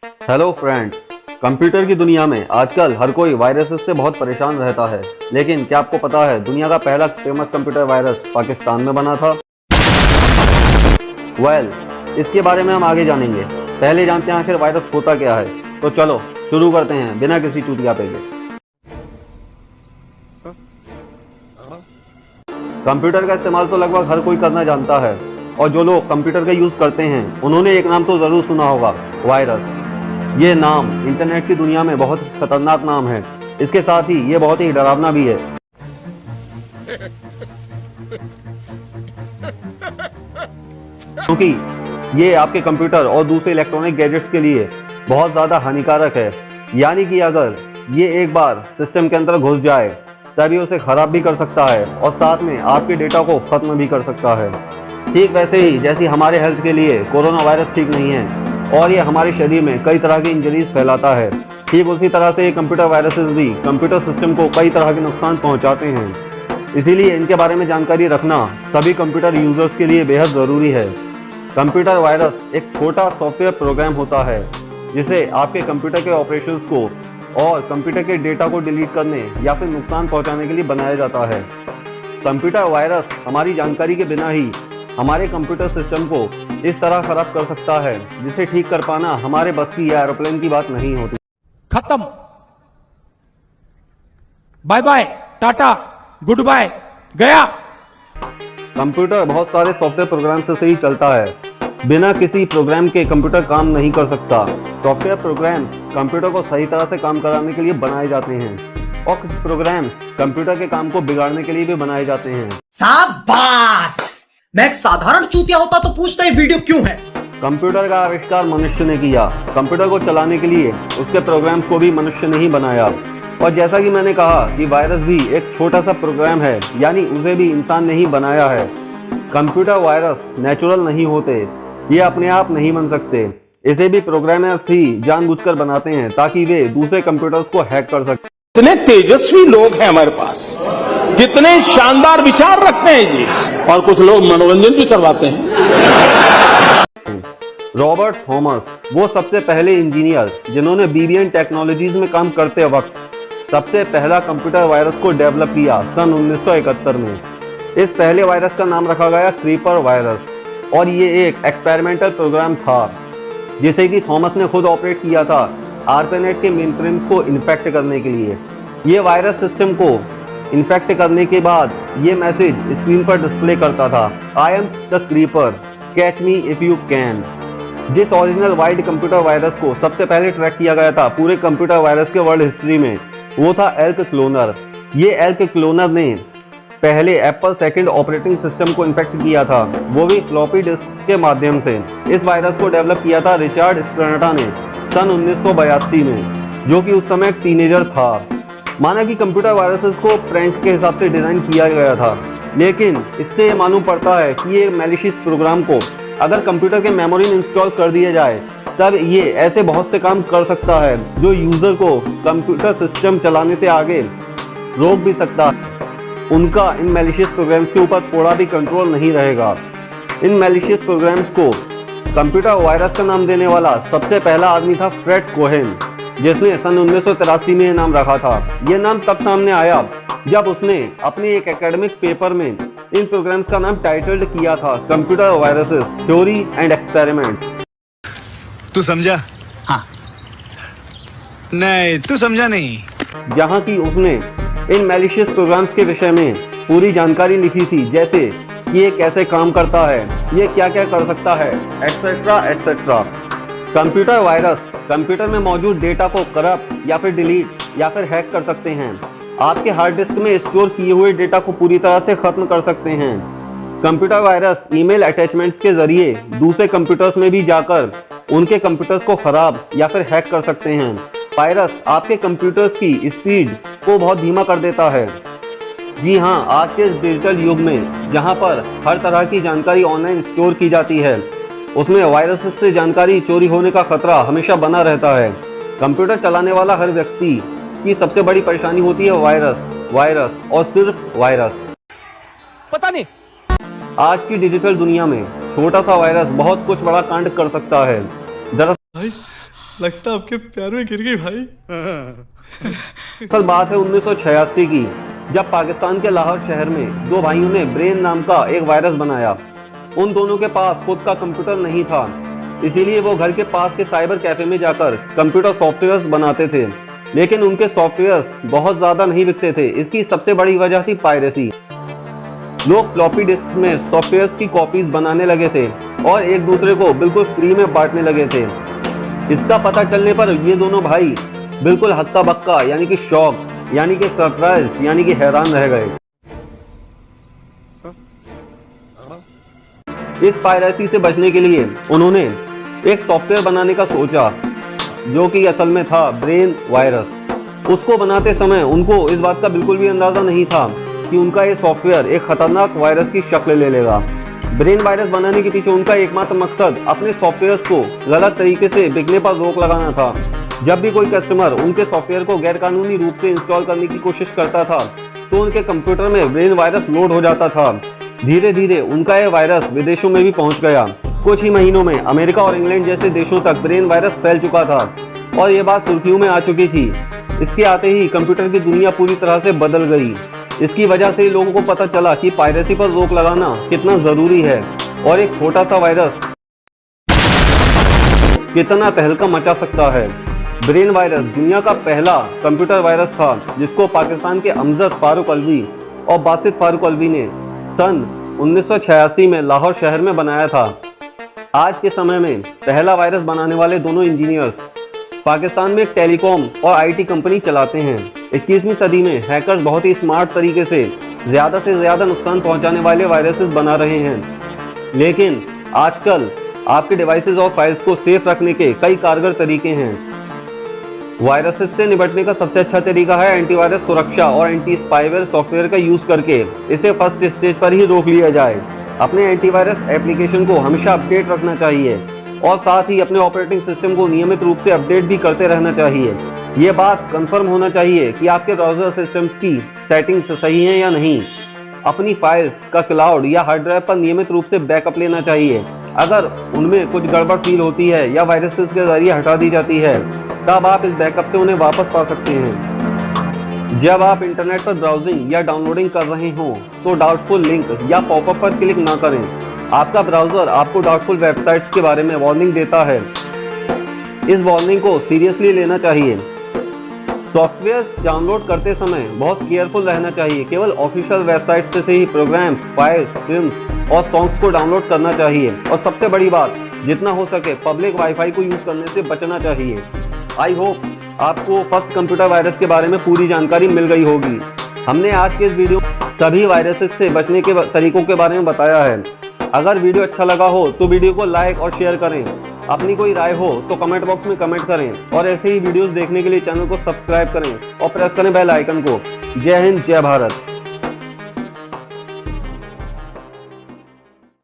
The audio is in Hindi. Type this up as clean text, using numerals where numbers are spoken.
Hello friends. कंप्यूटर की दुनिया में आजकल हर कोई वायरसेस से बहुत परेशान रहता है, लेकिन क्या आपको पता है दुनिया का पहला फेमस कंप्यूटर वायरस पाकिस्तान में बना था? इसके बारे में हम आगे जानेंगे। पहले जानते हैं आखिर वायरस होता क्या है। तो चलो शुरू करते हैं बिना किसी चूतिया पे के। कंप्यूटर का इस्तेमाल तो लगभग हर कोई करना जानता है, और जो लोग कंप्यूटर का यूज करते हैं उन्होंने एक नाम तो जरूर सुना होगा, वायरस। ये नाम इंटरनेट की दुनिया में बहुत खतरनाक नाम है। इसके साथ ही ये बहुत ही डरावना भी है, क्योंकि ये आपके कंप्यूटर और दूसरे इलेक्ट्रॉनिक गैजेट्स के लिए बहुत ज़्यादा हानिकारक है। यानी कि अगर ये एक बार सिस्टम के अंदर घुस जाए तभी उसे खराब भी कर सकता है और साथ में आपके डेटा को खत्म भी कर सकता है। ठीक वैसे ही जैसे हमारे हेल्थ के लिए कोरोना वायरस ठीक नहीं है और ये हमारे शरीर में कई तरह की इंजरीज फैलाता है, ठीक उसी तरह से ये कंप्यूटर वायरसेस भी कंप्यूटर सिस्टम को कई तरह के नुकसान पहुंचाते हैं। इसीलिए इनके बारे में जानकारी रखना सभी कंप्यूटर यूजर्स के लिए बेहद ज़रूरी है। कंप्यूटर वायरस एक छोटा सॉफ्टवेयर प्रोग्राम होता है जिसे आपके कंप्यूटर के ऑपरेशंस को और कंप्यूटर के डेटा को डिलीट करने या फिर नुकसान पहुंचाने के लिए बनाया जाता है। कंप्यूटर वायरस हमारी जानकारी के बिना ही हमारे कंप्यूटर सिस्टम को इस तरह खराब कर सकता है जिसे ठीक कर पाना हमारे बस की या एरोप्लेन की बात नहीं होती। खत्म, बाय बाय, टाटा, गुड बाय, गया। कंप्यूटर बहुत सारे सॉफ्टवेयर प्रोग्राम से ही चलता है। बिना किसी प्रोग्राम के कंप्यूटर काम नहीं कर सकता। सॉफ्टवेयर प्रोग्राम्स कंप्यूटर को सही तरह से काम कराने के लिए बनाए जाते हैं और कुछ प्रोग्राम्स कंप्यूटर के काम को बिगाड़ने के लिए भी बनाए जाते हैं। शाबाश! मैं एक साधारण चूतिया होता तो पूछता ये वीडियो क्यों है। कंप्यूटर का आविष्कार मनुष्य ने किया। कंप्यूटर को चलाने के लिए उसके प्रोग्राम्स को भी मनुष्य ने ही बनाया। और जैसा कि मैंने कहा कि वायरस भी एक छोटा सा प्रोग्राम है, यानी उसे भी इंसान ने ही बनाया है। कंप्यूटर वायरस नेचुरल नहीं होते, ये अपने आप नहीं बन सकते। इसे भी प्रोग्रामर्स ही जानबूझकर बनाते हैं ताकि वे दूसरे कंप्यूटर्स को हैक कर सकें। कितने तेजस्वी लोग हैं हमारे पास, कितने शानदार विचार रखते हैं जी, और कुछ लोग मनोरंजन भी करवाते हैं। रॉबर्ट थॉमस वो सबसे पहले इंजीनियर जिन्होंने बीबीएन टेक्नोलॉजीज में काम करते वक्त सबसे पहला कंप्यूटर वायरस को डेवलप किया सन 1971 में। इस पहले वायरस का नाम रखा गया क्रीपर वायरस और ये एक एक्सपेरिमेंटल प्रोग्राम था जिसे कि थॉमस ने खुद ऑपरेट किया था आरपेनेट के मेनफ्रेम्स को इन्फेक्ट करने के लिए। ये वायरस सिस्टम को इन्फेक्ट करने के बाद ये मैसेज स्क्रीन पर डिस्प्ले करता था, I am the creeper, catch me if you can. जिस ओरिजिनल वाइड कंप्यूटर वायरस को सबसे पहले ट्रैक किया गया था पूरे कंप्यूटर वायरस के वर्ल्ड हिस्ट्री में, वो था एल्क क्लोनर। ये एल्क क्लोनर ने पहले एप्पल सेकंड ऑपरेटिंग सिस्टम को इन्फेक्ट किया था, वो भी फ्लॉपी डिस्क के माध्यम से। इस वायरस को डेवलप किया था रिचर्ड स्प्रेनेटा ने सन 1982 में, जो कि उस समय एक टीनेजर था। माना कि कंप्यूटर वायरसेस को प्रैंक के हिसाब से डिजाइन किया गया था, लेकिन इससे ये मालूम पड़ता है कि ये मैलिशियस प्रोग्राम को अगर कंप्यूटर के मेमोरी में इंस्टॉल कर दिया जाए तब ये ऐसे बहुत से काम कर सकता है जो यूजर को कंप्यूटर सिस्टम चलाने से आगे रोक भी सकता है। उनका इन मैलिशियस प्रोग्राम्स के ऊपर थोड़ा भी कंट्रोल नहीं रहेगा। इन मैलिशियस प्रोग्राम्स को कंप्यूटर वायरस का नाम देने वाला सबसे पहला आदमी था फ्रेड कोहेन, जिसने सन 1983 में नाम रखा था। यह नाम तब सामने आया जब उसने अपने एक एकेडमिक पेपर में इन प्रोग्राम्स का नाम टाइटल्ड किया था computer viruses theory and experiment. तू समझा? हाँ। नहीं, तू समझा नहीं। जहां की उसने इन मैलिशियस प्रोग्राम्स के विषय में पूरी जानकारी लिखी थी, जैसे ये कैसे काम करता है, ये क्या क्या कर सकता है, etcetera etcetera. Computer virus computer में मौजूद डेटा को करप्ट या फिर डिलीट या फिर हैक कर सकते हैं। आपके हार्ड डिस्क में स्टोर किए हुए डेटा को पूरी तरह से खत्म कर सकते हैं। कंप्यूटर वायरस ईमेल अटैचमेंट्स के जरिए दूसरे कंप्यूटर्स में भी जाकर उनके कंप्यूटर्स को खराब या फिर हैक कर सकते हैं। वायरस आपके कंप्यूटर्स की स्पीड को बहुत धीमा कर देता है। जी हाँ, आज के इस डिजिटल युग में जहाँ पर हर तरह की जानकारी ऑनलाइन स्टोर की जाती है, उसमें वायरस से जानकारी चोरी होने का खतरा हमेशा बना रहता है। कंप्यूटर चलाने वाला हर व्यक्ति की सबसे बड़ी परेशानी होती है वायरस और सिर्फ वायरस। पता नहीं आज की डिजिटल दुनिया में छोटा सा वायरस बहुत कुछ बड़ा कांड कर सकता है। दरअसल लगता आपके प्यार में गिर गई भाई। असल बात है 1986 की, जब पाकिस्तान के लाहौर शहर में दो भाइयों ने ब्रेन नाम का एक वायरस बनाया। उन दोनों के पास खुद का कंप्यूटर नहीं था, इसीलिए वो घर के पास के साइबर कैफे में जाकर कंप्यूटर सॉफ्टवेयर्स बनाते थे, लेकिन उनके सॉफ्टवेयर्स बहुत ज़्यादा नहीं बिकते थे। इसकी सबसे बड़ी वजह थी पायरेसी। लोग फ्लॉपी डिस्क में सॉफ्टवेयर्स की कॉपीज बनाने लगे थे और एक दूसरे को बिल्कुल फ्री में बांटने लगे थे। इसका पता चलने पर ये दोनों भाई बिल्कुल हक्का बक्का यानी कि शॉक यानी कि सरप्राइज यानी कि हैरान रह गए। इस पायरेसी से बचने के लिए उन्होंने एक सॉफ्टवेयर बनाने का सोचा, जो कि असल में था ब्रेन वायरस। उसको बनाते समय उनको इस बात का बिल्कुल भी अंदाजा नहीं था कि उनका ये सॉफ्टवेयर एक खतरनाक वायरस की शक्ल ले लेगा। ब्रेन वायरस बनाने के पीछे उनका एकमात्र मकसद अपने सॉफ्टवेयर्स को गलत तरीके से बिकने पर रोक लगाना था। जब भी कोई कस्टमर उनके सॉफ्टवेयर को गैरकानूनी रूप से इंस्टॉल करने की कोशिश करता था तो उनके कंप्यूटर में ब्रेन वायरस लोड हो जाता था। धीरे धीरे उनका यह वायरस विदेशों में भी पहुंच गया। कुछ ही महीनों में अमेरिका और इंग्लैंड जैसे देशों तक ब्रेन वायरस फैल चुका था और ये बात सुर्खियों में आ चुकी थी। इसके आते ही कंप्यूटर की दुनिया पूरी तरह से बदल गई। इसकी वजह से लोगों को पता चला कि पायरेसी पर रोक लगाना कितना जरूरी है और एक छोटा सा वायरस कितना तहलका मचा सकता है। ब्रेन वायरस दुनिया का पहला कंप्यूटर वायरस था जिसको पाकिस्तान के अमजद फारूक अलवी और बासित फारूक अलवी ने सन 1986 में लाहौर शहर में बनाया था। आज के समय में पहला वायरस बनाने वाले दोनों इंजीनियर्स पाकिस्तान में एक टेलीकॉम और आईटी कंपनी चलाते हैं। 21वीं सदी में हैकर्स बहुत ही स्मार्ट तरीके से ज़्यादा नुकसान पहुंचाने वाले वायरसेस बना रहे हैं, लेकिन आजकल आपके डिवाइसेस और फाइल्स को सेफ रखने के कई कारगर तरीके हैं। वायरसेस से निपटने का सबसे अच्छा तरीका है एंटीवायरस सुरक्षा और एंटी स्पाईवेयर सॉफ्टवेयर का यूज़ करके इसे फर्स्ट स्टेज पर ही रोक लिया जाए। अपने एंटीवायरस एप्लीकेशन को हमेशा अपडेट रखना चाहिए और साथ ही अपने ऑपरेटिंग सिस्टम को नियमित रूप से अपडेट भी करते रहना चाहिए। ये बात कंफर्म होना चाहिए कि आपके ब्राउज़र सिस्टम्स की सेटिंग्स सही हैं या नहीं। अपनी फाइल्स का क्लाउड या हार्ड ड्राइव पर नियमित रूप से बैकअप लेना चाहिए। अगर उनमें कुछ गड़बड़ फील होती है या वायरसेस के जरिए हटा दी जाती है तब आप इस बैकअप से उन्हें वापस पा सकते हैं। जब आप इंटरनेट पर ब्राउजिंग या डाउनलोडिंग कर रहे हों तो डाउटफुल लिंक या पॉपअप पर क्लिक ना करें। आपका ब्राउज़र आपको डाउटफुल वेबसाइट्स के बारे में वार्निंग देता है। इस वार्निंग को सीरियसली लेना चाहिए। सॉफ्टवेयर डाउनलोड करते समय बहुत केयरफुल रहना चाहिए। केवल ऑफिशियल वेबसाइट से ही प्रोग्राम्स, फाइल्स, फिल्म्स और सॉन्ग्स को डाउनलोड करना चाहिए। और सबसे बड़ी बात, जितना हो सके पब्लिक वाईफाई को यूज़ करने से बचना चाहिए। आई होप आपको फर्स्ट कंप्यूटर वायरस के बारे में पूरी जानकारी मिल गई होगी। हमने आज के इस वीडियो सभी वायरसेस से बचने के तरीकों के बारे में बताया है। अगर वीडियो अच्छा लगा हो तो वीडियो को लाइक और शेयर करें। अपनी कोई राय हो तो कमेंट बॉक्स में कमेंट करें और ऐसे ही वीडियोस देखने के लिए चैनल को सब्सक्राइब करें और प्रेस करें बेल आइकन को। जय हिंद, जय भारत।